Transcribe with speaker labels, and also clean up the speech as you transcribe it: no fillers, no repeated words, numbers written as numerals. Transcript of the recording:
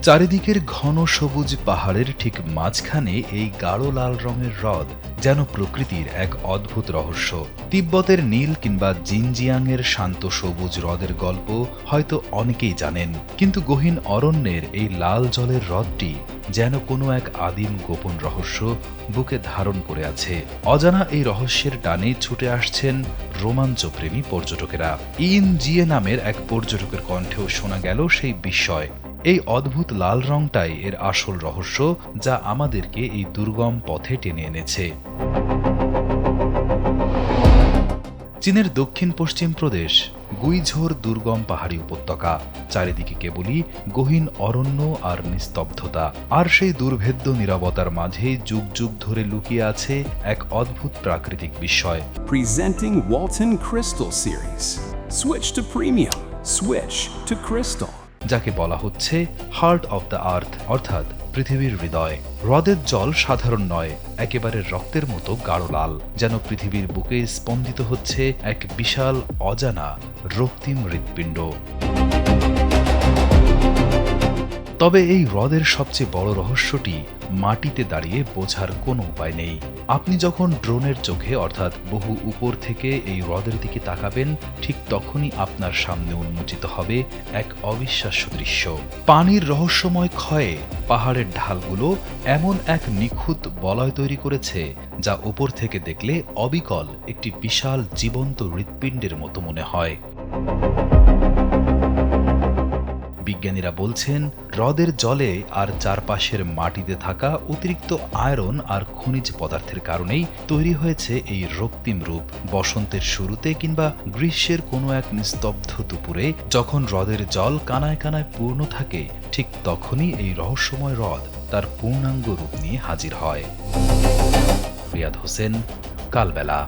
Speaker 1: চারিদিকের ঘন সবুজ পাহাড়ের ঠিক মাঝখানে এই গাঢ় লাল রঙের হ্রদ যেন প্রকৃতির এক অদ্ভুত রহস্য। তিব্বতের নীল কিংবা জিনজিয়াংয়ের শান্ত সবুজ হ্রদের গল্প হয়তো অনেকেই জানেন, কিন্তু গহীন অরণ্যের এই লাল জলের হ্রদটি যেন কোনো এক আদিম গোপন রহস্য বুকে ধারণ করে আছে। অজানা এই রহস্যের টানে ছুটে আসছেন রোমাঞ্চপ্রেমী পর্যটকেরা। ইন জিয়ে নামের এক পর্যটকের কণ্ঠেও শোনা গেল সেই বিস্ময়। এই অদ্ভুত লাল রংটাই এর আসল রহস্য, যা আমাদেরকে এই দুর্গম পথে টেনে এনেছে। চীনের দক্ষিণ পশ্চিম প্রদেশ গুইঝোর দুর্গম পাহাড়ি উপত্যকা। চারিদিকে কেবলই গহীন অরণ্য আর নিস্তব্ধতা, আর সেই দুর্ভেদ্য নীরবতার মাঝে যুগ যুগ ধরে লুকিয়ে আছে এক অদ্ভুত প্রাকৃতিক বিস্ময়।
Speaker 2: Presenting Walton Crystal Series. Switch to premium. Switch to crystal.
Speaker 1: যাকে বলা হচ্ছে হার্ট অব দ্য আর্থ, অর্থাৎ পৃথিবীর হৃদয়। হ্রদের জল সাধারণ নয়, একেবারে রক্তের মতো গাঢ় লাল, যেন পৃথিবীর বুকে স্পন্দিত হচ্ছে এক বিশাল অজানা রক্তিম হৃৎপিণ্ড। তবে এই হ্রদের সবচেয়ে বড় রহস্যটি মাটিতে দাঁড়িয়ে বোঝার কোনো উপায় নেই। আপনি যখন ড্রোনের চোখে অর্থাৎ বহু উপর থেকে এই হ্রদের দিকে তাকাবেন, ঠিক তখনই আপনার সামনে উন্মোচিত হবে এক অবিশ্বাস্য দৃশ্য। পানির রহস্যময় ক্ষয়ে পাহাড়ের ঢালগুলো এমন এক নিখুঁত বলয় তৈরি করেছে, যা উপর থেকে দেখলে অবিকল একটি বিশাল জীবন্ত হৃৎপিণ্ডের মতো মনে হয়। বিজ্ঞানীরা বলছেন, হ্রদের জলে আর চারপাশের মাটিতে থাকা অতিরিক্ত আয়রন আর খনিজ পদার্থের কারণেই তৈরি হয়েছে এই রক্তিম রূপ। বসন্তের শুরুতে কিংবা গ্রীষ্মের কোনো এক নিস্তব্ধ দুপুরে যখন হ্রদের জল কানায় কানায় পূর্ণ থাকে, ঠিক তখনই এই রহস্যময় হ্রদ তার পূর্ণাঙ্গ রূপ নিয়ে হাজির হয়। রিয়াদ হোসেন, কালবেলা।